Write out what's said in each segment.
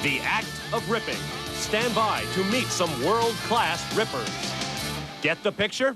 The act of ripping. Stand by to meet some world-class rippers. Get the picture?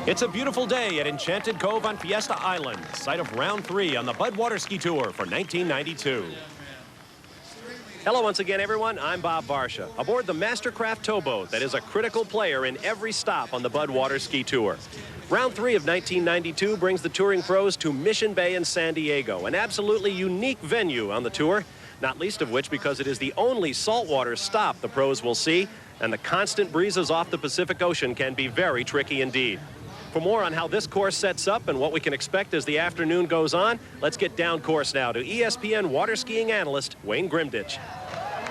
It's a beautiful day at Enchanted Cove on Fiesta Island, site of round 3 on the Bud Water Ski Tour for 1992. Hello once again, everyone. I'm Bob Varsha, aboard the Mastercraft towboat that is a critical player in every stop on the Bud Water Ski Tour. Round 3 of 1992 brings the touring pros to Mission Bay in San Diego, an absolutely unique venue on the tour, not least of which because it is the only saltwater stop the pros will see, and the constant breezes off the Pacific Ocean can be very tricky indeed. For more on how this course sets up and what we can expect as the afternoon goes on, let's get down course now to ESPN water skiing analyst Wayne Grimditch.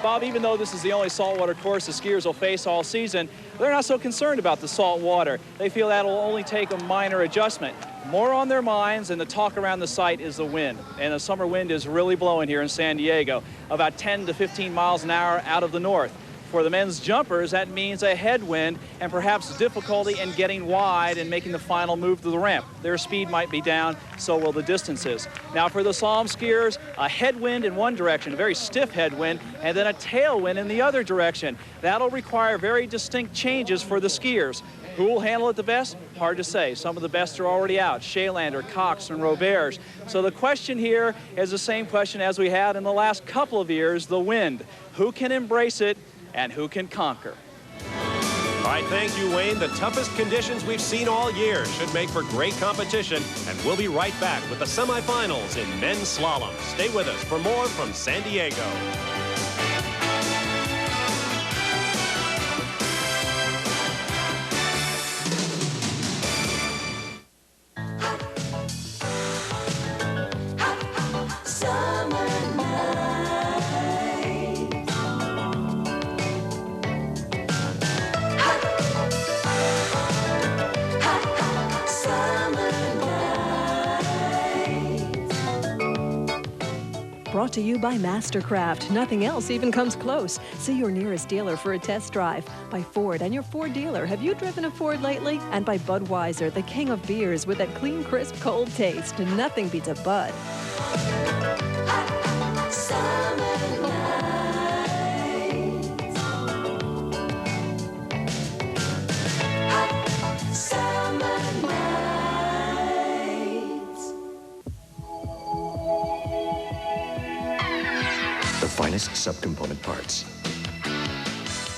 Bob, even though this is the only saltwater course the skiers will face all season, they're not so concerned about the salt water. They feel that'll only take a minor adjustment. More on their minds, and the talk around the site is the wind. And the summer wind is really blowing here in San Diego, about 10 to 15 miles an hour out of the north. For the men's jumpers, that means a headwind and perhaps difficulty in getting wide and making the final move to the ramp. Their speed might be down, so will the distances. Now for the slalom skiers, a headwind in one direction, a very stiff headwind, and then a tailwind in the other direction. That'll require very distinct changes for the skiers. Who will handle it the best? Hard to say. Some of the best are already out. Shaylander, Cox, and Roberts. So the question here is the same question as we had in the last couple of years, the wind. Who can embrace it? And who can conquer? All right, thank you, Wayne. The toughest conditions we've seen all year should make for great competition, and we'll be right back with the semifinals in men's slalom. Stay with us for more from San Diego. Brought to you by Mastercraft. Nothing else even comes close. See your nearest dealer for a test drive. By Ford and your Ford dealer. Have you driven a Ford lately? And by Budweiser, the king of beers with that clean, crisp, cold taste. Nothing beats a Bud. Finest subcomponent parts,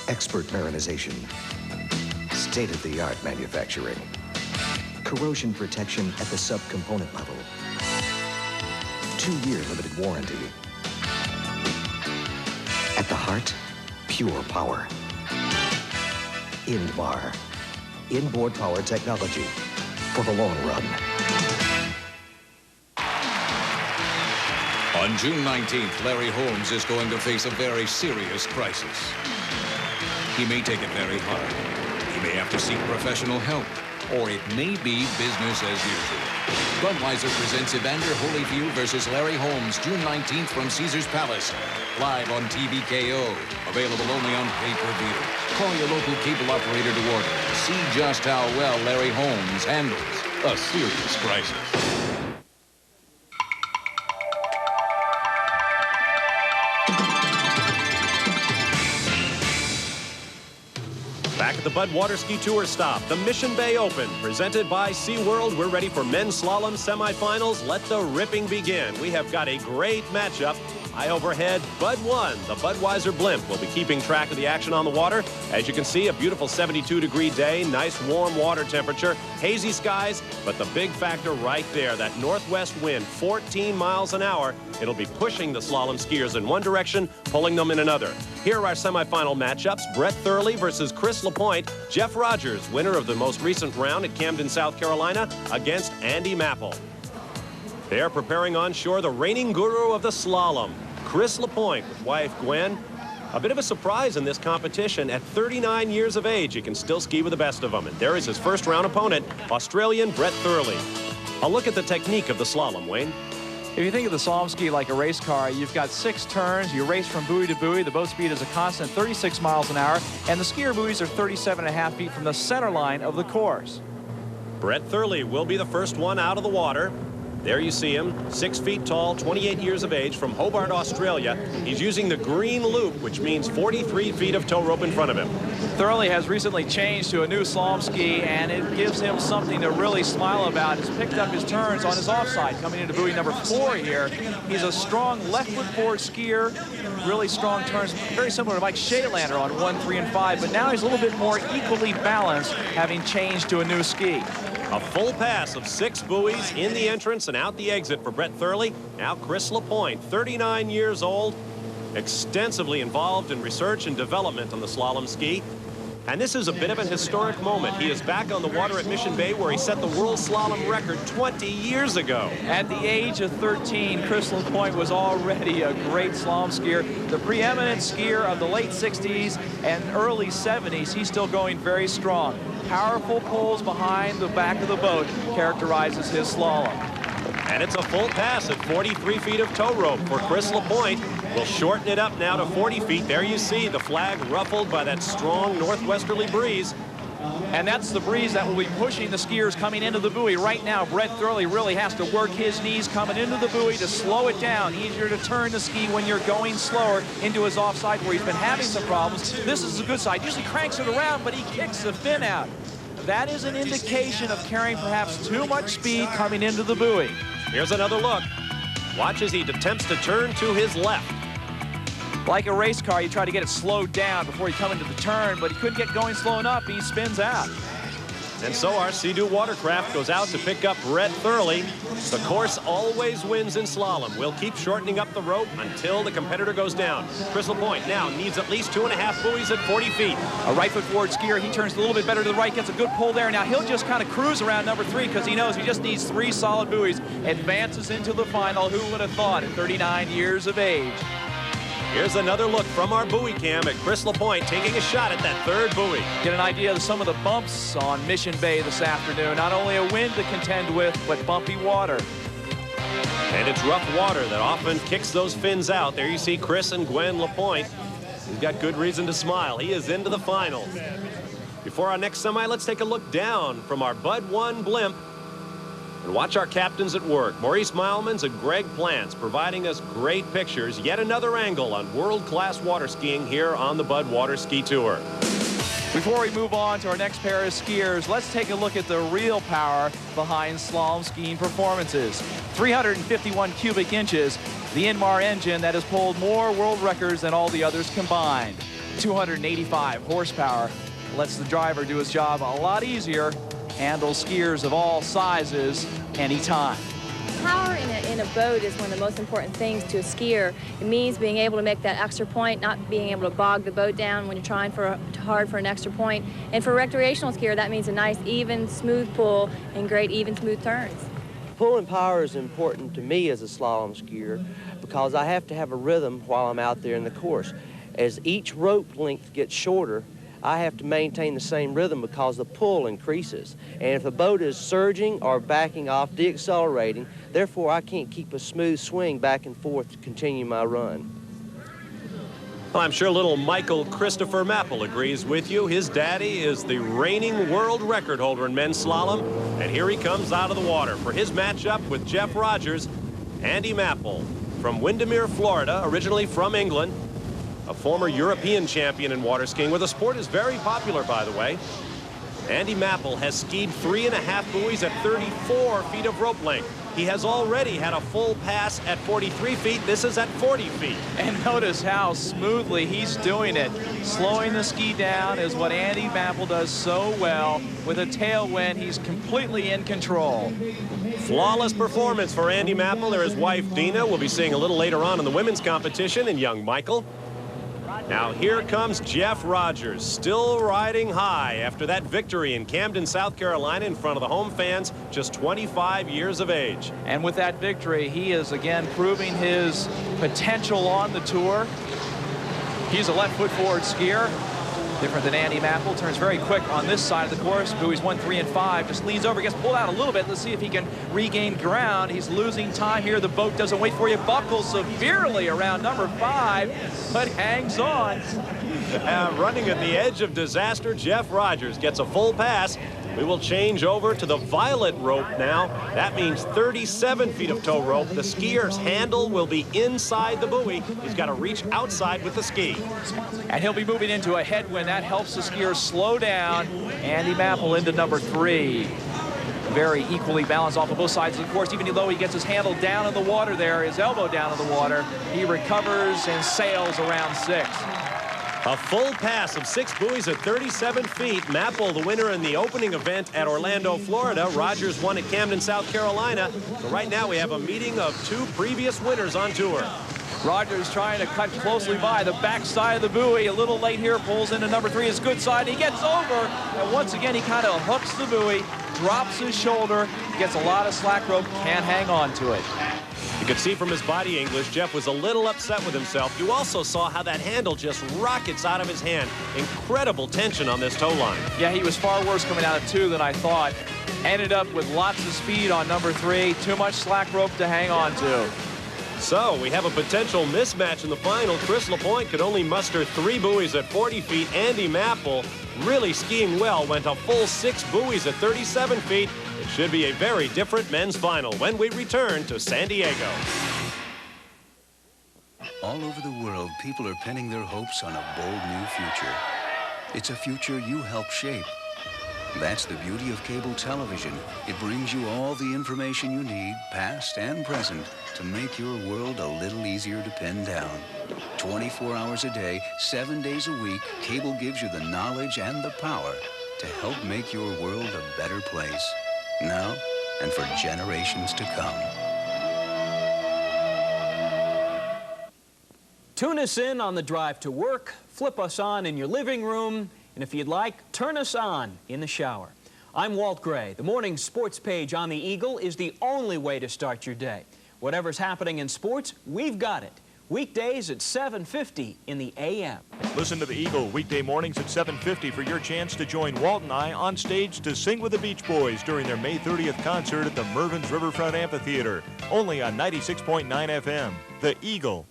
expert marinization, state-of-the-art manufacturing, corrosion protection at the subcomponent level, 2-year limited warranty. At the heart, pure power. Indmar, inboard power technology for the long run. On June 19th, Larry Holmes is going to face a very serious crisis. He may take it very hard. He may have to seek professional help, or it may be business as usual. Budweiser presents Evander Holyfield versus Larry Holmes, June 19th from Caesars Palace. Live on TVKO. Available only on pay-per-view. Call your local cable operator to order. See just how well Larry Holmes handles a serious crisis. Back at the Bud Water Ski Tour stop, the Mission Bay Open, presented by SeaWorld. We're ready for men's slalom semifinals. Let the ripping begin. We have got a great matchup. High overhead, Bud 1, the Budweiser blimp, will be keeping track of the action on the water. As you can see, a beautiful 72-degree day, nice warm water temperature, hazy skies, but the big factor right there, that northwest wind, 14 miles an hour. It'll be pushing the slalom skiers in one direction, pulling them in another. Here are our semifinal matchups. Brett Thurley versus Chris LaPointe. Jeff Rogers, winner of the most recent round at Camden, South Carolina, against Andy Mapple. They're preparing on shore the reigning guru of the slalom, Chris LaPointe, with wife Gwen, A bit of a surprise in this competition. At 39 years of age, he can still ski with the best of them. And there is his first round opponent, Australian Brett Thurley. A look at the technique of the slalom, Wayne. If you think of the slalom ski like a race car, you've got 6 turns. You race from buoy to buoy. The boat speed is a constant 36 miles an hour. And the skier buoys are 37.5 feet from the center line of the course. Brett Thurley will be the first one out of the water. There you see him, 6 feet tall, 28 years of age, from Hobart, Australia. He's using the green loop, which means 43 feet of tow rope in front of him. Thurley has recently changed to a new slalom ski, and it gives him something to really smile about. He's picked up his turns on his offside, coming into buoy number 4 here. He's a strong left foot forward skier, really strong turns, very similar to Mike Shaylander on 1, 3, and 5, but now he's a little bit more equally balanced, having changed to a new ski. A full pass of 6 buoys in the entrance and out the exit for Brett Thurley. Now Chris LaPointe, 39 years old, extensively involved in research and development on the slalom ski. And this is a bit of an historic moment. He is back on the water at Mission Bay, where he set the world slalom record 20 years ago. At the age of 13, Chris LaPointe was already a great slalom skier. The preeminent skier of the late 60s and early 70s. He's still going very strong. Powerful pulls behind the back of the boat characterizes his slalom. And it's a full pass at 43 feet of tow rope for Chris LaPointe. We'll shorten it up now to 40 feet. There you see the flag ruffled by that strong northwesterly breeze. And that's the breeze that will be pushing the skiers coming into the buoy. Right now, Brett Thurley really has to work his knees coming into the buoy to slow it down. Easier to turn the ski when you're going slower into his offside, where he's been having some problems. This is a good side. Usually cranks it around, but he kicks the fin out. That is an indication of carrying perhaps too much speed coming into the buoy. Here's another look. Watch as he attempts to turn to his left. Like a race car, you try to get it slowed down before you come into the turn, but he couldn't get going slow enough. He spins out. And so our Sea-Doo watercraft goes out to pick up Brett Thurley. The course always wins in slalom. We'll keep shortening up the rope until the competitor goes down. Chris LaPointe now needs at least 2.5 buoys at 40 feet. A right foot forward skier. He turns a little bit better to the right, gets a good pull there. Now he'll just kind of cruise around number 3 because he knows he just needs 3 solid buoys. Advances into the final. Who would have thought at 39 years of age? Here's another look from our buoy cam at Chris LaPointe taking a shot at that 3rd buoy. Get an idea of some of the bumps on Mission Bay this afternoon. Not only a wind to contend with, but bumpy water. And it's rough water that often kicks those fins out. There you see Chris and Gwen LaPointe. He's got good reason to smile. He is into the final. Before our next semi, let's take a look down from our Bud 1 blimp and watch our captains at work. Maurice Meilmans and Greg Plants providing us great pictures. Yet another angle on world-class water skiing here on the Bud Water Ski Tour. Before we move on to our next pair of skiers, let's take a look at the real power behind slalom skiing performances. 351 cubic inches, the Inmar engine that has pulled more world records than all the others combined. 285 horsepower lets the driver do his job a lot easier, handle skiers of all sizes anytime. Power in a boat is one of the most important things to a skier. It means being able to make that extra point, not being able to bog the boat down when you're trying hard for an extra point. And for a recreational skier, that means a nice, even, smooth pull and great, even, smooth turns. Pulling power is important to me as a slalom skier because I have to have a rhythm while I'm out there in the course. As each rope length gets shorter, I have to maintain the same rhythm because the pull increases. And if the boat is surging or backing off, deaccelerating, therefore I can't keep a smooth swing back and forth to continue my run. Well, I'm sure little Michael Christopher Mapple agrees with you. His daddy is the reigning world record holder in men's slalom. And here he comes out of the water for his matchup with Jeff Rogers. Andy Mapple from Windermere, Florida, originally from England. A former European champion in water skiing, where the sport is very popular, by the way. Andy Mapple has skied 3.5 buoys at 34 feet of rope length. He has already had a full pass at 43 feet. This is at 40 feet. And notice how smoothly he's doing it. Slowing the ski down is what Andy Mapple does so well. With a tailwind, he's completely in control. Flawless performance for Andy Mapple. There, his wife, Dina, we'll be seeing a little later on in the women's competition, and young Michael. Now here comes Jeff Rogers, still riding high after that victory in Camden, South Carolina in front of the home fans, just 25 years of age. And with that victory, he is again proving his potential on the tour. He's a left foot forward skier. Different than Andy Mapple. Turns very quick on this side of the course. Buoys 1, 3, and 5. Just leans over, gets pulled out a little bit. Let's see if he can regain ground. He's losing time here. The boat doesn't wait for you. Buckles severely around number 5, but hangs on. Running at the edge of disaster, Jeff Rogers gets a full pass. We will change over to the violet rope now. That means 37 feet of tow rope. The skier's handle will be inside the buoy. He's got to reach outside with the ski. And he'll be moving into a headwind. That helps the skiers slow down. Andy Mapple into number 3. Very equally balanced off of both sides of the course. Even though he gets his handle down in the water there, his elbow down in the water, he recovers and sails around 6. A full pass of 6 buoys at 37 feet. Mapple, the winner in the opening event at Orlando, Florida. Rogers won at Camden, South Carolina. So right now we have a meeting of 2 previous winners on tour. Rogers trying to cut closely by the backside of the buoy. A little late here, pulls into number 3, his good side. He gets over, and once again he kind of hooks the buoy, drops his shoulder, gets a lot of slack rope, can't hang on to it. You could see from his body English, Jeff was a little upset with himself. You also saw how that handle just rockets out of his hand. Incredible tension on this tow line. Yeah, he was far worse coming out of 2 than I thought. Ended up with lots of speed on number 3. Too much slack rope to hang on to. So we have a potential mismatch in the final. Chris LaPointe could only muster 3 buoys at 40 feet. Andy Mapple, really skiing well, went a full 6 buoys at 37 feet. It should be a very different men's final when we return to San Diego. All over the world, people are pinning their hopes on a bold new future. It's a future you help shape. That's the beauty of cable television. It brings you all the information you need, past and present, to make your world a little easier to pin down. 24 hours a day, 7 days a week, cable gives you the knowledge and the power to help make your world a better place. Now and for generations to come. Tune us in on the drive to work, flip us on in your living room, and if you'd like, turn us on in the shower. I'm Walt Gray. The morning sports page on the Eagle is the only way to start your day. Whatever's happening in sports, we've got it. Weekdays at 7:50 in the a.m. Listen to the Eagle weekday mornings at 7:50 for your chance to join Walt and I on stage to sing with the Beach Boys during their May 30th concert at the Mervyn's Riverfront Amphitheater. Only on 96.9 FM. The Eagle.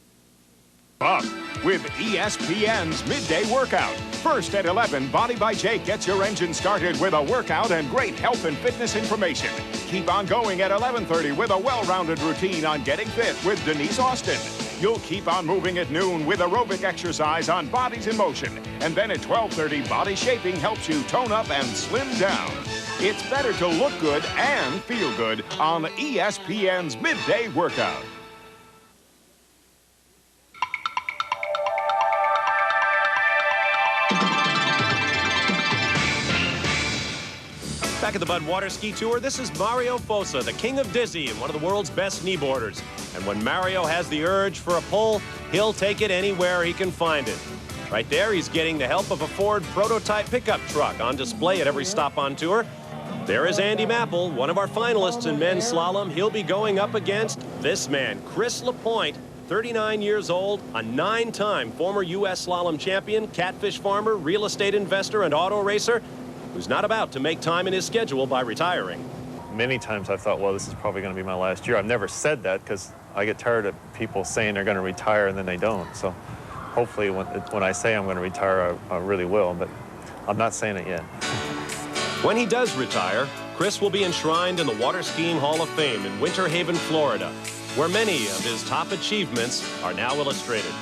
Up with ESPN's midday workout. First at 11, Body by Jake gets your engine started with a workout and great health and fitness information. Keep on going at 11:30 with a well-rounded routine on getting fit with Denise Austin. You'll keep on moving at noon with aerobic exercise on Bodies in Motion. And then at 12:30, Body Shaping helps you tone up and slim down. It's better to look good and feel good on ESPN's midday workout. Back at the Bud Water Ski Tour, this is Mario Fossa, the king of Dizzy and one of the world's best kneeboarders. And when Mario has the urge for a pull, he'll take it anywhere he can find it. Right there, he's getting the help of a Ford prototype pickup truck on display at every stop on tour. There is Andy Mapple, one of our finalists in men's slalom. He'll be going up against this man, Chris LaPointe, 39 years old, a 9-time former U.S. slalom champion, catfish farmer, real estate investor, and auto racer, who's not about to make time in his schedule by retiring. Many times I've thought, well, this is probably going to be my last year. I've never said that because I get tired of people saying they're going to retire and then they don't. So hopefully when I say I'm going to retire, I really will, but I'm not saying it yet. When he does retire, Chris will be enshrined in the Water Skiing Hall of Fame in Winter Haven, Florida, where many of his top achievements are now illustrated.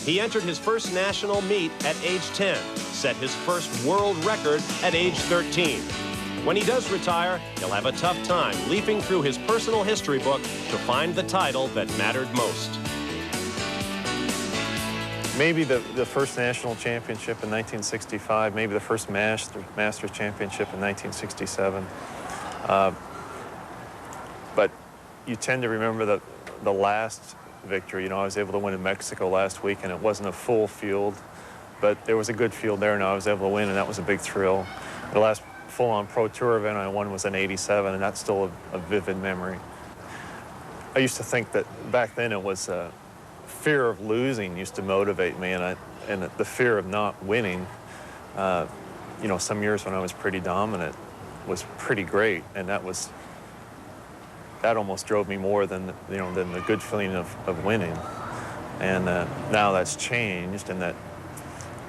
He entered his first national meet at age 10, set his first world record at age 13. When he does retire, he'll have a tough time leafing through his personal history book to find the title that mattered most. Maybe the first national championship in 1965, maybe the first Masters championship in 1967. But you tend to remember the last victory. You know, I was able to win in Mexico last week, and it wasn't a full field, but there was a good field there, and I was able to win, and that was a big thrill. The last full-on Pro Tour event I won was in '87, and that's still a vivid memory. I used to think that back then it was fear of losing used to motivate me, and the fear of not winning, you know, some years when I was pretty dominant was pretty great, and that almost drove me more than, you know, than the good feeling of winning. And now that's changed, and that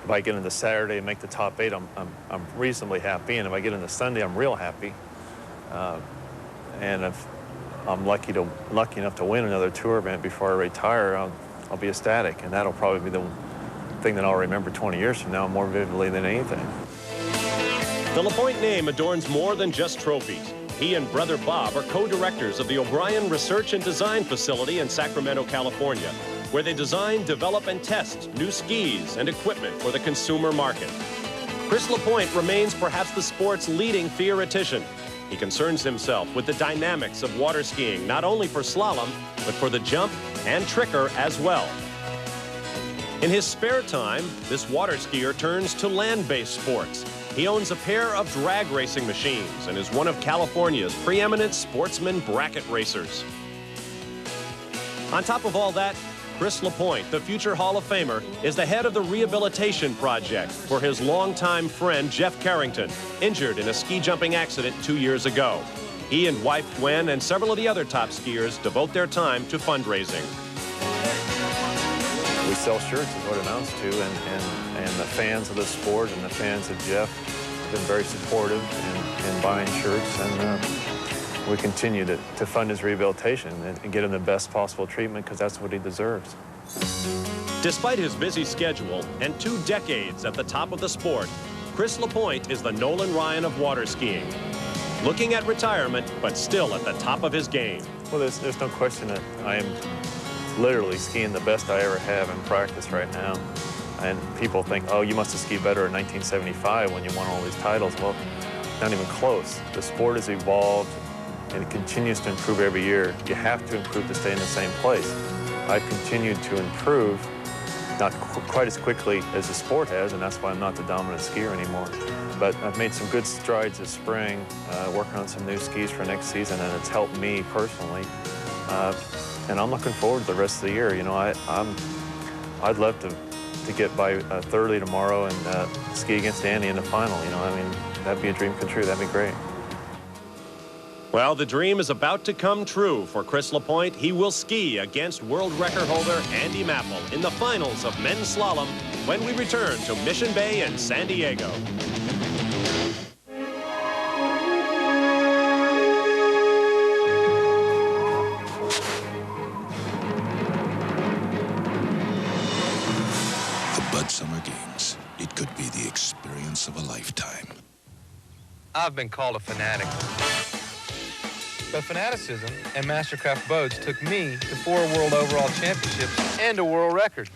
if I get into Saturday and make the top 8, I'm reasonably happy, and if I get into Sunday, I'm real happy. And if I'm lucky enough to win another tour event before I retire, I'll be ecstatic, and that'll probably be the thing that I'll remember 20 years from now more vividly than anything. The LaPointe name adorns more than just trophies. He and brother Bob are co-directors of the O'Brien Research and Design Facility in Sacramento, California, where they design, develop, and test new skis and equipment for the consumer market. Chris LaPointe remains perhaps the sport's leading theoretician. He concerns himself with the dynamics of water skiing, not only for slalom, but for the jump and tricker as well. In his spare time, this water skier turns to land-based sports. He owns a pair of drag racing machines and is one of California's preeminent sportsman bracket racers. On top of all that, Chris LaPointe, the future Hall of Famer, is the head of the rehabilitation project for his longtime friend Jeff Carrington, injured in a ski jumping accident 2 years ago. He and wife Gwen and several of the other top skiers devote their time to fundraising. We sell shirts is what it amounts to, and the fans of the sport and the fans of Jeff have been very supportive in buying shirts, and we continue to fund his rehabilitation and get him the best possible treatment, because that's what he deserves. Despite his busy schedule and 2 decades at the top of the sport, Chris LaPointe is the Nolan Ryan of water skiing. Looking at retirement, but still at the top of his game. Well, there's no question that I am literally skiing the best I ever have in practice right now. And people think, oh, you must have skied better in 1975 when you won all these titles. Well, not even close. The sport has evolved, and it continues to improve every year. You have to improve to stay in the same place. I've continued to improve, not quite as quickly as the sport has, and that's why I'm not the dominant skier anymore. But I've made some good strides this spring, working on some new skis for next season, and it's helped me personally. And I'm looking forward to the rest of the year. You know, I'd love to get by Thursday tomorrow and ski against Andy in the final. You know, I mean, that'd be a dream come true. That'd be great. Well, the dream is about to come true for Chris LaPointe. He will ski against world record holder Andy Mapple in the finals of men's slalom when we return to Mission Bay and San Diego. Summer Games. It could be the experience of a lifetime. I've been called a fanatic. But fanaticism and Mastercraft boats took me to 4 world overall championships and a world record.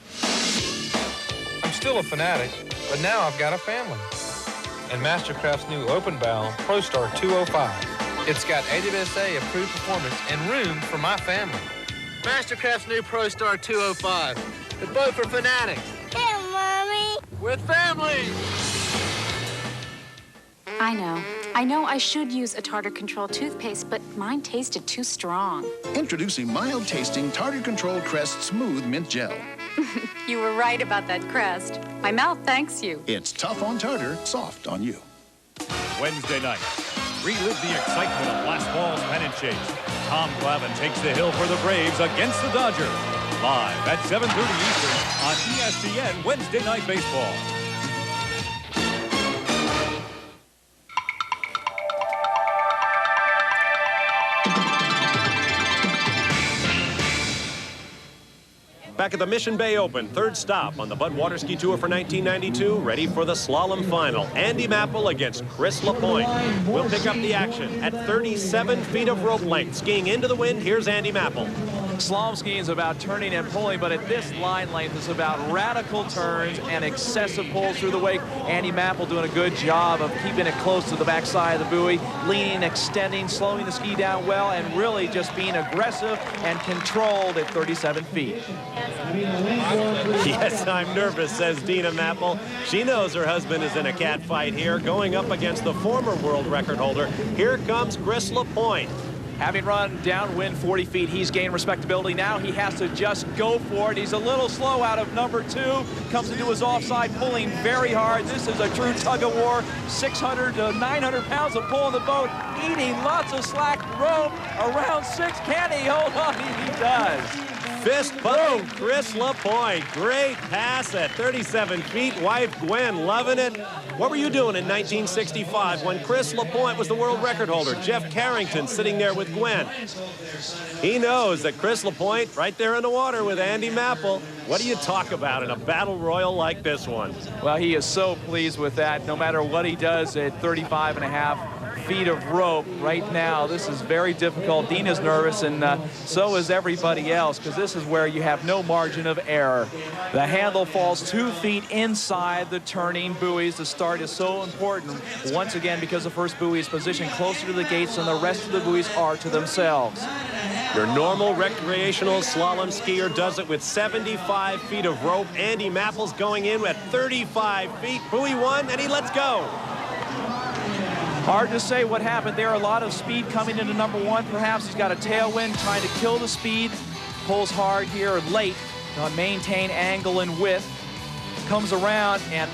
I'm still a fanatic, but now I've got a family. And Mastercraft's new open bow ProStar 205. It's got AWSA approved performance and room for my family. Mastercraft's new ProStar 205. The boat for fanatics. Hey, Mommy. With family. I know I should use a tartar control toothpaste, but mine tasted too strong. Introducing mild-tasting Tartar Control Crest Smooth Mint Gel. You were right about that crest. My mouth thanks you. It's tough on tartar, soft on you. Wednesday night, relive the excitement of last fall's pennant chase. Tom Glavine takes the hill for the Braves against the Dodgers. Live at 7:30 Eastern on ESPN Wednesday Night Baseball. Back at the Mission Bay Open, 3rd stop on the Bud Water Ski Tour for 1992, ready for the slalom final. Andy Mapple against Chris LaPointe. We'll pick up the action at 37 feet of rope length. Skiing into the wind, here's Andy Mapple. Slalom skiing is about turning and pulling, but at this line length, it's about radical turns and excessive pulls through the wake. Andy Mapple doing a good job of keeping it close to the backside of the buoy, leaning, extending, slowing the ski down well, and really just being aggressive and controlled at 37 feet. Yes, I'm nervous, says Dina Mapple. She knows her husband is in a cat fight here, going up against the former world record holder. Here comes Chris LaPointe. Having run downwind 40 feet, he's gained respectability. Now he has to just go for it. He's a little slow out of number 2. Comes into his offside, pulling very hard. This is a true tug-of-war. 600 to 900 pounds of pull in the boat, eating lots of slack rope. Around 6, can he hold on? He does. Fist bump, Chris LaPointe. Great pass at 37 feet. Wife Gwen loving it. What were you doing in 1965 when Chris LaPointe was the world record holder? Jeff Carrington sitting there with Gwen. He knows that Chris LaPointe right there in the water with Andy Mapple. What do you talk about in a battle royal like this one? Well, he is so pleased with that. No matter what he does at 35.5 feet of rope right now, this is very difficult. Dean is nervous, and so is everybody else, because this is where you have no margin of error. The handle falls 2 feet inside the turning buoys. The start is so important, once again, because the first buoy is positioned closer to the gates than the rest of the buoys are to themselves. Your normal recreational slalom skier does it with 75 feet of rope. Andy Mapple's going in at 35 feet. Buoy 1, and he lets go. Hard to say what happened there. A lot of speed coming into number 1. Perhaps he's got a tailwind trying to kill the speed. Pulls hard here late to maintain angle and width. Comes around, and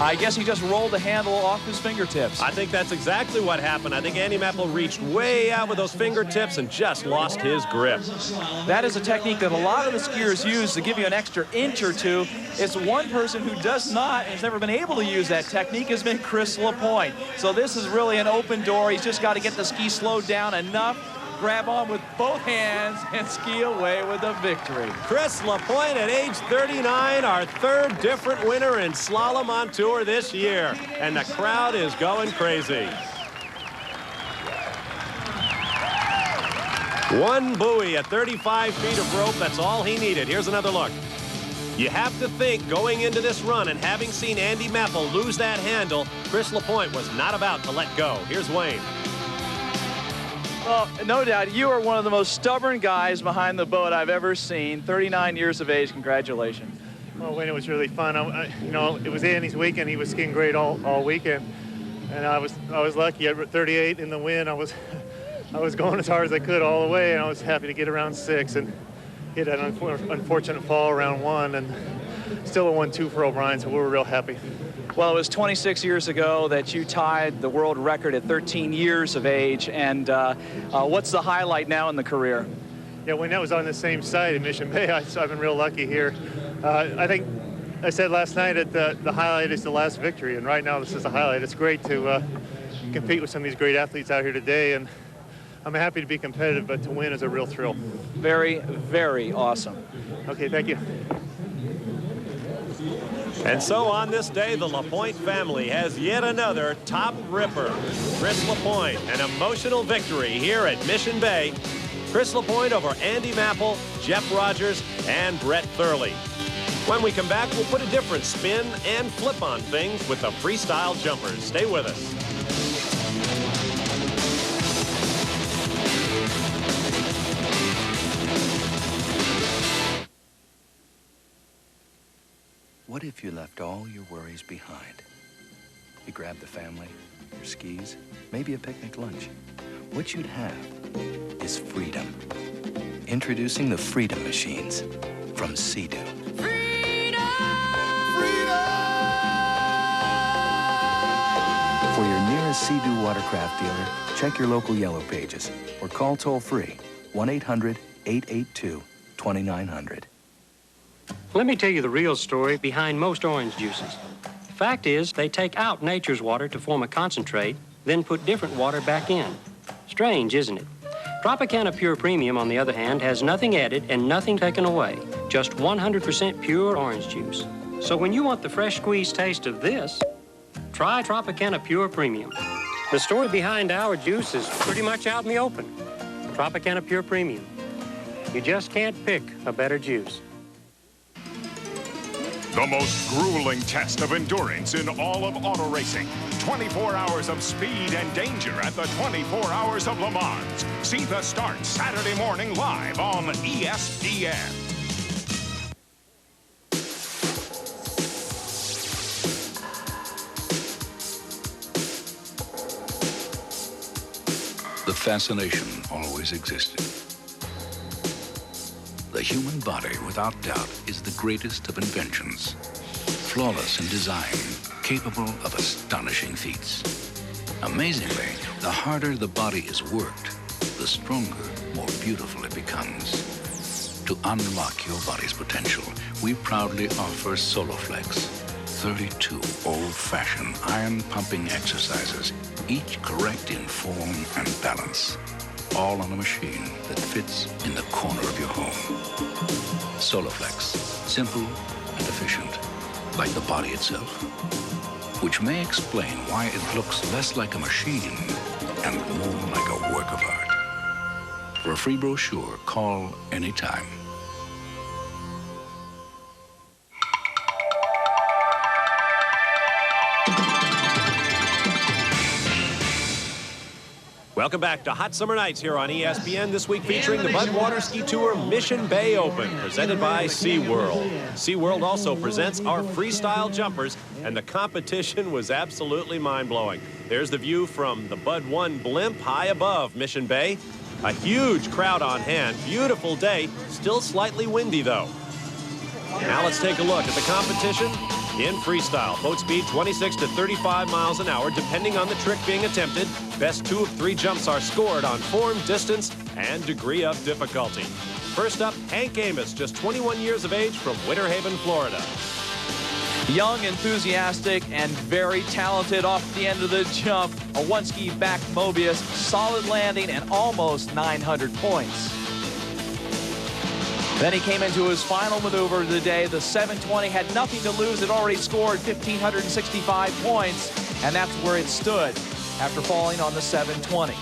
I guess he just rolled the handle off his fingertips. I think that's exactly what happened. I think Andy Mapple reached way out with those fingertips and just lost his grip. That is a technique that a lot of the skiers use to give you an extra inch or two. It's one person who does not, has never been able to use that technique, has been Chris LaPointe. So this is really an open door. He's just got to get the ski slowed down enough, grab on with both hands, and ski away with a victory. Chris LaPointe at age 39, our 3rd different winner in slalom on tour this year. And the crowd is going crazy. One buoy at 35 feet of rope, that's all he needed. Here's another look. You have to think, going into this run and having seen Andy Mapple lose that handle, Chris LaPointe was not about to let go. Here's Wayne. Well, no doubt, you are one of the most stubborn guys behind the boat I've ever seen. 39 years of age, congratulations. Well, Wayne, it was really fun. You know, it was Andy's weekend. He was skiing great all weekend, and I was lucky. At 38 in the wind, I was going as hard as I could all the way, and I was happy to get around 6 and hit an unfortunate fall around 1, and still a 1-2 for O'Brien. So we were real happy. Well, it was 26 years ago that you tied the world record at 13 years of age, and what's the highlight now in the career? Yeah, when that was on the same site in Mission Bay, I've been real lucky here. I think I said last night that the highlight is the last victory, and right now this is the highlight. It's great to compete with some of these great athletes out here today, and I'm happy to be competitive, but to win is a real thrill. Very, very awesome. Okay, thank you. And so on this day, the LaPointe family has yet another top ripper. Chris LaPointe, an emotional victory here at Mission Bay. Chris LaPointe over Andy Mapple, Jeff Rogers, and Brett Thurley. When we come back, we'll put a different spin and flip on things with the freestyle jumpers. Stay with us. What if you left all your worries behind? You grabbed the family, your skis, maybe a picnic lunch. What you'd have is freedom. Introducing the Freedom Machines from Sea-Doo. Freedom! Freedom! For your nearest Sea-Doo watercraft dealer, check your local Yellow Pages or call toll-free 1-800-882-2900. Let me tell you the real story behind most orange juices. The fact is, they take out nature's water to form a concentrate, then put different water back in. Strange, isn't it? Tropicana Pure Premium, on the other hand, has nothing added and nothing taken away. Just 100% pure orange juice. So when you want the fresh squeezed taste of this, try Tropicana Pure Premium. The story behind our juice is pretty much out in the open. Tropicana Pure Premium. You just can't pick a better juice. The most grueling test of endurance in all of auto racing. 24 hours of speed and danger at the 24 Hours of Le Mans. See the start Saturday morning live on ESPN. The fascination always existed. The human body, without doubt, is the greatest of inventions. Flawless in design, capable of astonishing feats. Amazingly, the harder the body is worked, the stronger, more beautiful it becomes. To unlock your body's potential, we proudly offer Soloflex, 32 old-fashioned iron-pumping exercises, each correct in form and balance, all on a machine that fits in the corner of your home. Soloflex, simple and efficient, like the body itself, which may explain why it looks less like a machine and more like a work of art. For a free brochure, call anytime. Welcome back to Hot Summer Nights here on ESPN, this week featuring the Bud Water Ski Tour Mission Bay Open, presented by SeaWorld. SeaWorld also presents our freestyle jumpers, and the competition was absolutely mind-blowing. There's the view from the Bud 1 blimp high above Mission Bay. A huge crowd on hand, beautiful day, still slightly windy though. Now let's take a look at the competition in freestyle. Boat speed 26 to 35 miles an hour, depending on the trick being attempted. Best 2 of 3 jumps are scored on form, distance, and degree of difficulty. First up, Hank Amos, just 21 years of age from Winter Haven, Florida. Young, enthusiastic, and very talented off the end of the jump. A one-ski back Mobius, solid landing, and almost 900 points. Then he came into his final maneuver of the day. The 720 had nothing to lose. It already scored 1,565 points, and that's where it stood after falling on the 720.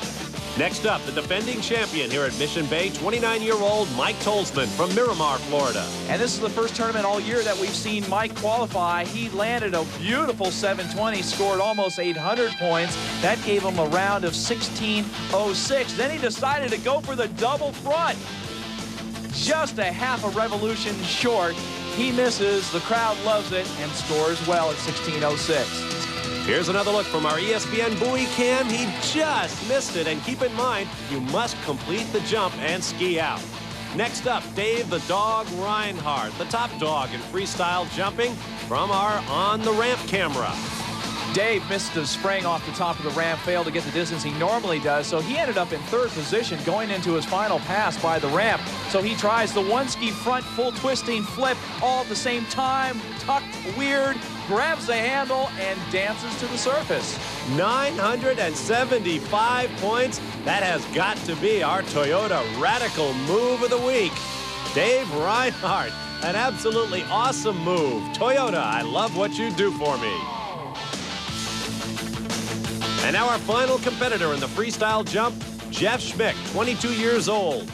Next up, the defending champion here at Mission Bay, 29-year-old Mike Tolzman from Miramar, Florida. And this is the first tournament all year that we've seen Mike qualify. He landed a beautiful 720, scored almost 800 points. That gave him a round of 16.06. Then he decided to go for the double front. Just a half a revolution short. He misses, the crowd loves it, and scores well at 16.06. Here's another look from our ESPN buoy cam. He just missed it, and keep in mind, you must complete the jump and ski out. Next up, Dave the Dog Reinhardt, the top dog in freestyle jumping from our On the Ramp camera. Dave missed a spring off the top of the ramp, failed to get the distance he normally does, so he ended up in 3rd position going into his final pass by the ramp. So he tries the one-ski front full twisting flip all at the same time, tucked, weird, grabs the handle, and dances to the surface. 975 points. That has got to be our Toyota Radical Move of the Week. Dave Reinhardt, an absolutely awesome move. Toyota, I love what you do for me. And now our final competitor in the freestyle jump, Jeff Schmick, 22 years old.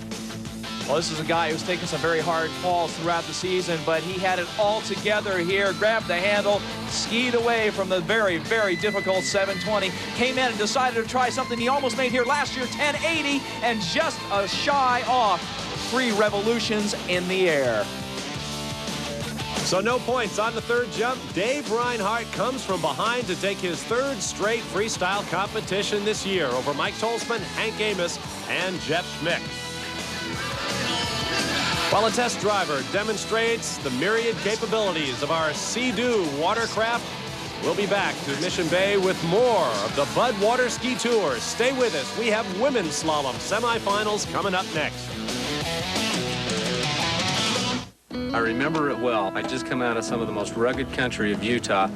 Well, this is a guy who's taken some very hard falls throughout the season, but he had it all together here, grabbed the handle, skied away from the very, very difficult 720, came in and decided to try something he almost made here last year, 1080, and just a shy off 3 revolutions in the air. So no points on the 3rd jump. Dave Reinhardt comes from behind to take his 3rd straight freestyle competition this year over Mike Tolzman, Hank Amos, and Jeff Schmick. While a test driver demonstrates the myriad capabilities of our Sea-Doo watercraft, we'll be back to Mission Bay with more of the Bud Water Ski Tour. Stay with us. We have women's slalom semifinals coming up next. I remember it well. I just come out of some of the most rugged country of Utah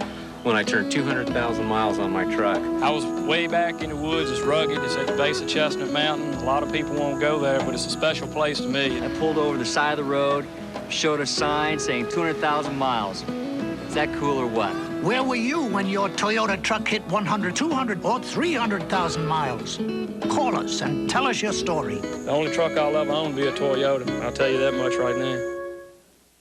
when I turned 200,000 miles on my truck. I was way back in the woods. It's rugged. It's at the base of Chestnut Mountain. A lot of people won't go there, but it's a special place to me. I pulled over the side of the road, showed a sign saying 200,000 miles. Is that cool or what? Where were you when your Toyota truck hit 100, 200, or 300,000 miles? Call us and tell us your story. The only truck I'll ever own will be a Toyota. I'll tell you that much right now.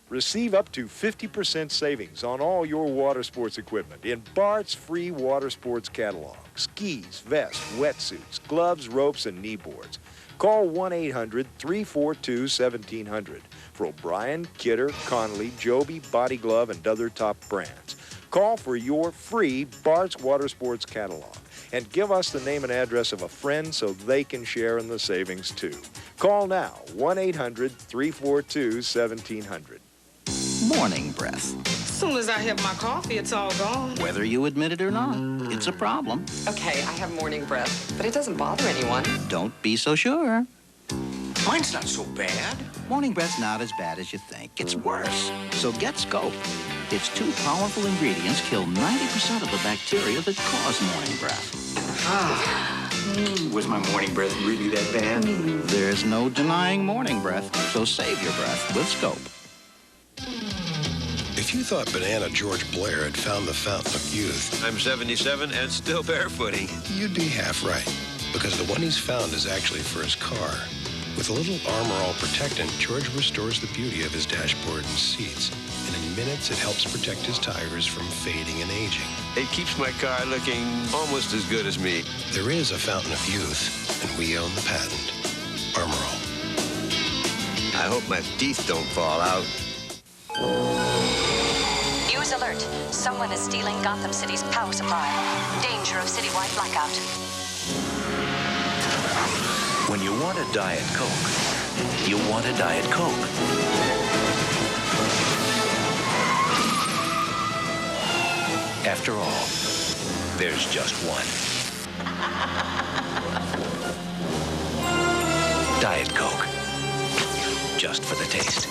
Receive up to 50% savings on all your water sports equipment in Bart's free water sports catalog. Skis, vests, wetsuits, gloves, ropes, and knee boards. Call 1-800-342-1700 for O'Brien, Kidder, Connolly, Joby, Body Glove, and other top brands. Call for your free Bart's Water Sports catalog. and give us the name and address of a friend so they can share in the savings too. Call now, 1-800-342-1700. Morning breath. As soon as I have my coffee, it's all gone. Whether you admit it or not, it's a problem. Okay, I have morning breath, but it doesn't bother anyone. Don't be so sure. Mine's not so bad. Morning breath's not as bad as you think. It's worse. So get Scope. Its 2 powerful ingredients kill 90% of the bacteria that cause morning breath. Was my morning breath really that bad? There's no denying morning breath, so save your breath with Scope. If you thought Banana George Blair had found the fountain of youth, I'm 77 and still barefooting. You'd be half right, because the one he's found is actually for his car. With a little Armor All Protectant, George restores the beauty of his dashboard and seats. And in minutes, it helps protect his tires from fading and aging. It keeps my car looking almost as good as me. There is a fountain of youth, and we own the patent. Armor All. I hope my teeth don't fall out. News alert. Someone is stealing Gotham City's power supply. Danger of citywide blackout. When you want a Diet Coke, you want a Diet Coke. After all, there's just one. Diet Coke. Just for the taste.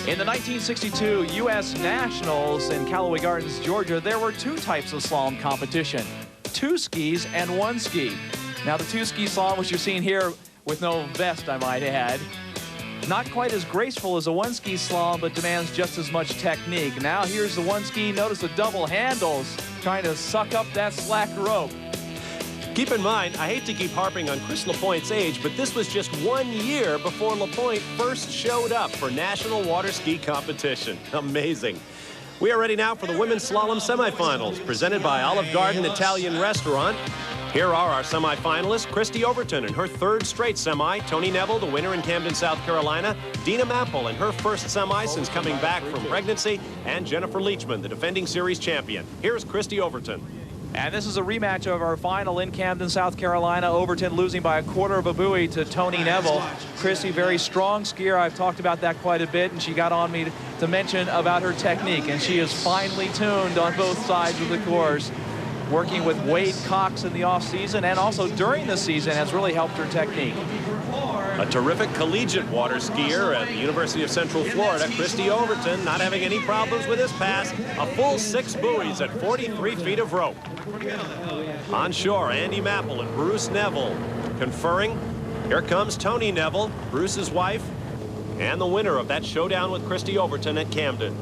In the 1962 U.S. Nationals in Callaway Gardens, Georgia, there were 2 types of slalom competition, 2 skis and 1 ski. Now, the 2-ski slalom, which you're seeing here with no vest, I might add, not quite as graceful as a 1-ski slalom, but demands just as much technique. Now, here's the 1-ski. Notice the double handles trying to suck up that slack rope. Keep in mind, I hate to keep harping on Chris LaPointe's age, but this was just 1 year before LaPointe first showed up for national water ski competition. Amazing. We are ready now for the women's slalom semifinals, presented by Olive Garden Italian Restaurant. Here are our semifinalists: Christy Overton in her 3rd straight semi, Tony Neville, the winner in Camden, South Carolina, Dina Mample in her 1st semi since coming back from pregnancy, and Jennifer Leachman, the defending series champion. Here's Christy Overton. And this is a rematch of our final in Camden, South Carolina. Overton losing by a 1/4 of a buoy to Tony Neville. Christy, very strong skier. I've talked about that quite a bit, and she got on me to mention about her technique, and she is finely tuned on both sides of the course. Working with Wade Cox in the off-season and also during the season has really helped her technique. A terrific collegiate water skier at the University of Central Florida, Christy Overton, not having any problems with his pass. A full 6 buoys at 43 feet of rope. On shore, Andy Mample and Bruce Neville conferring. Here comes Tony Neville, Bruce's wife, and the winner of that showdown with Christy Overton at Camden.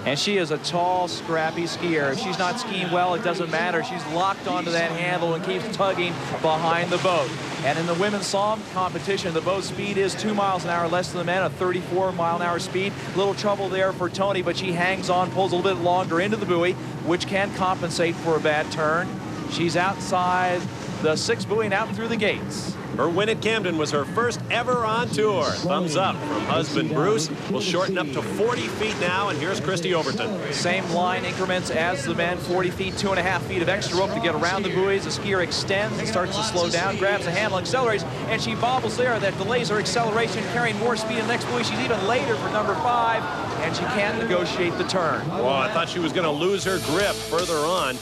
And she is a tall, scrappy skier. If she's not skiing well, it doesn't matter. She's locked onto that handle and keeps tugging behind the boat. And in the women's slalom competition, the boat speed is 2 miles an hour less than the men, a 34-mile-an-hour speed. Little trouble there for Tony, but she hangs on, pulls a little bit longer into the buoy, which can compensate for a bad turn. She's outside the 6th buoy and out through the gates. Her win at Camden was her first ever on tour. Thumbs up from husband Bruce. We'll shorten up to 40 feet now, and here's Christy Overton. Same line increments as the men, 40 feet, 2.5 feet of extra rope to get around the buoys. The skier extends and starts to slow down, grabs the handle, accelerates, and she bobbles there. That delays her acceleration, carrying more speed in the next buoy. She's even later for number 5, and she can't negotiate the turn. Well, I thought she was going to lose her grip further on.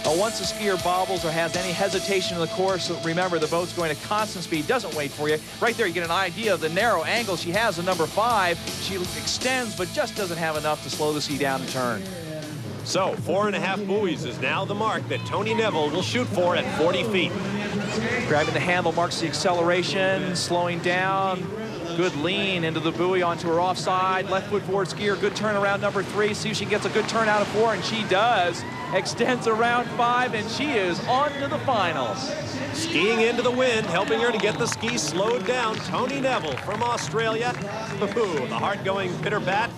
Once a skier bobbles or has any hesitation in the course, remember the boat's going to constant speed, doesn't wait for you. Right there you get an idea of the narrow angle she has in number 5. She extends but just doesn't have enough to slow the ski down and turn. So 4.5 buoys is now the mark that Tony Neville will shoot for at 40 feet. Grabbing the handle marks the acceleration, slowing down. Good lean into the buoy onto her offside. Left foot forward skier, good turn around number 3. See if she gets a good turn out of 4, and she does. Extends around 5, and she is on to the finals. Skiing into the wind, helping her to get the ski slowed down. Tony Neville from Australia. Ooh, the heart going pitter-pat.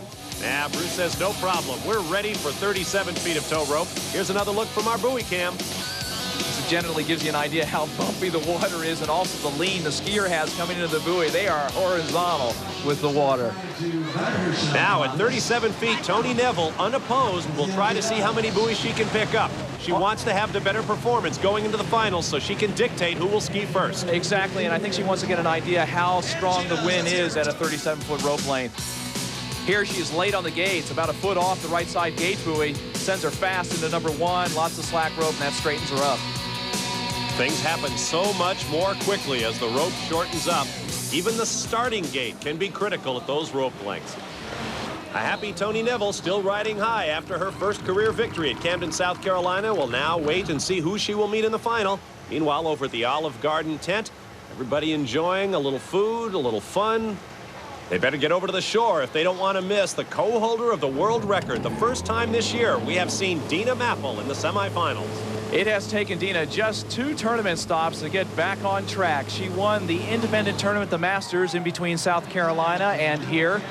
Nah, Bruce says no problem. We're ready for 37 feet of tow rope. Here's another look from our buoy cam. It's a generally gives you an idea how bumpy the water is and also the lean the skier has coming into the buoy. They are horizontal with the water. Now at 37 feet, Tony Neville, unopposed, will try to see how many buoys she can pick up. She wants to have the better performance going into the finals so she can dictate who will ski first. Exactly, and I think she wants to get an idea how strong the wind is at a 37-foot rope length. Here she is late on the gates, about a foot off the right side gate buoy, sends her fast into number 1, lots of slack rope, and that straightens her up. Things happen so much more quickly as the rope shortens up. Even the starting gate can be critical at those rope lengths. A happy Tony Neville, still riding high after her first career victory at Camden, South Carolina, will now wait and see who she will meet in the final. Meanwhile, over at the Olive Garden tent, everybody enjoying a little food, a little fun. They better get over to the shore if they don't want to miss the co-holder of the world record. The first time this year we have seen Dina Maple in the semifinals. It has taken Dina just 2 tournament stops to get back on track. She won the independent tournament, the Masters, in between South Carolina and here.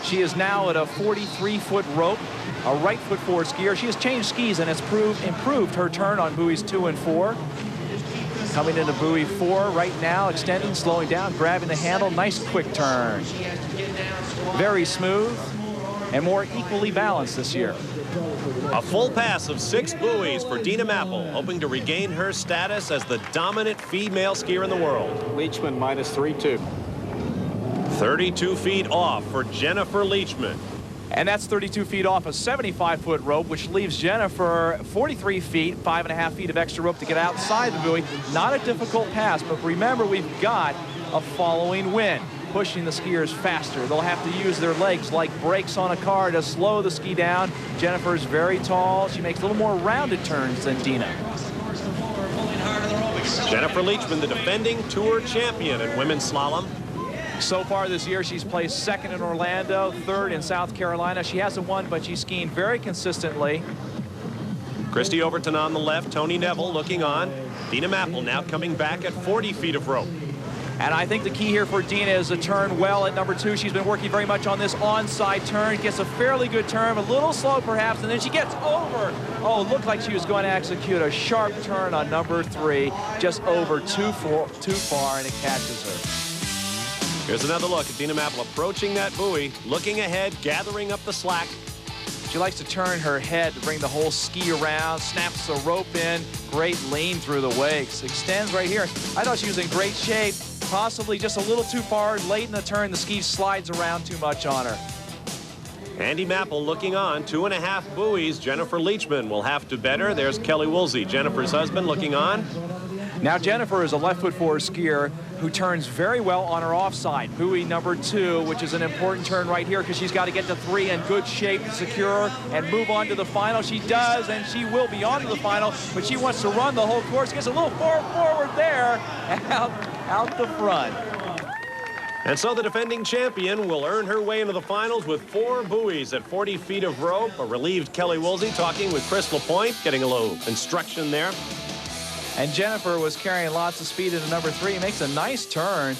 She is now at a 43-foot rope, a right foot forward skier. She has changed skis and has improved her turn on buoys 2 and 4. Coming into buoy 4 right now, extending, slowing down, grabbing the handle, nice quick turn. Very smooth and more equally balanced this year. A full pass of 6 buoys for Dina Maple, hoping to regain her status as the dominant female skier in the world. Leachman minus 3-2. 32 feet off for Jennifer Leachman. And that's 32 feet off a 75-foot rope, which leaves Jennifer 43 feet, 5.5 feet of extra rope to get outside the buoy. Not a difficult pass, but remember, we've got a following wind, pushing the skiers faster. They'll have to use their legs like brakes on a car to slow the ski down. Jennifer's very tall. She makes a little more rounded turns than Dina. Jennifer Leachman, the defending tour champion in women's slalom. So far this year, she's placed 2nd in Orlando, 3rd in South Carolina. She hasn't won, but she's skiing very consistently. Christy Overton on the left, Tony Neville looking on. Dina Maple now coming back at 40 feet of rope. And I think the key here for Dina is to turn well at number 2. She's been working very much on this onside turn. Gets a fairly good turn, a little slow perhaps, and then she gets over. Oh, looked like she was going to execute a sharp turn on number 3. Just over too far, and it catches her. Here's another look at Dina Maple approaching that buoy, looking ahead, gathering up the slack. She likes to turn her head to bring the whole ski around, snaps the rope in, great lean through the wakes, extends right here. I thought she was in great shape, possibly just a little too far late in the turn. The ski slides around too much on her. Andy Maple looking on, 2.5 buoys. Jennifer Leachman will have to better. There's Kelly Woolsey, Jennifer's husband, looking on. Now Jennifer is a left foot forward skier who turns very well on her offside. Buoy number 2, which is an important turn right here because she's got to get to 3 in good shape to secure and move on to the final. She does, and she will be on to the final, but she wants to run the whole course. Gets a little forward there, out the front. And so the defending champion will earn her way into the finals with 4 buoys at 40 feet of rope. A relieved Kelly Woolsey talking with Chris LaPointe, getting a little instruction there. And Jennifer was carrying lots of speed into number 3, makes a nice turn,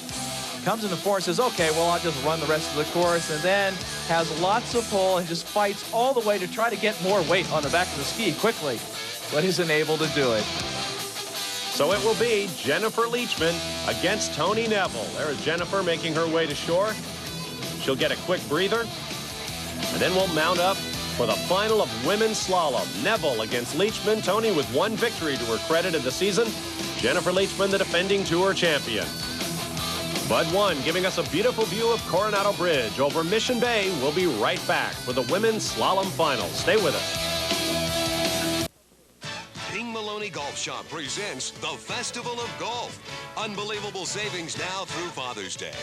comes into 4 and says, okay, well, I'll just run the rest of the course, and then has lots of pull and just fights all the way to try to get more weight on the back of the ski quickly, but isn't able to do it. So it will be Jennifer Leachman against Tony Neville. There is Jennifer making her way to shore. She'll get a quick breather, and then we'll mount up for the final of women's slalom. Neville against Leachman. Tony with 1 victory to her credit in the season. Jennifer Leachman, the defending tour champion. Bud 1 giving us a beautiful view of Coronado Bridge over Mission Bay. We'll be right back for the women's slalom final. Stay with us. Maloney Golf Shop presents the Festival of Golf. Unbelievable savings now through Father's Day.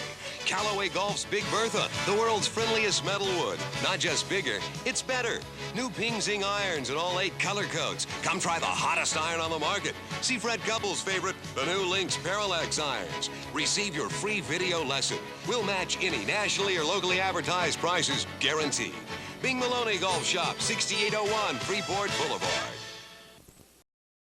Callaway Golf's Big Bertha, the world's friendliest metal wood. Not just bigger, it's better. New Ping Zing irons in all 8 color codes. Come try the hottest iron on the market. See Fred Couples' favorite, the new Lynx Parallax irons. Receive your free video lesson. We'll match any nationally or locally advertised prices, guaranteed. Bing Maloney Golf Shop, 6801 Freeport Boulevard.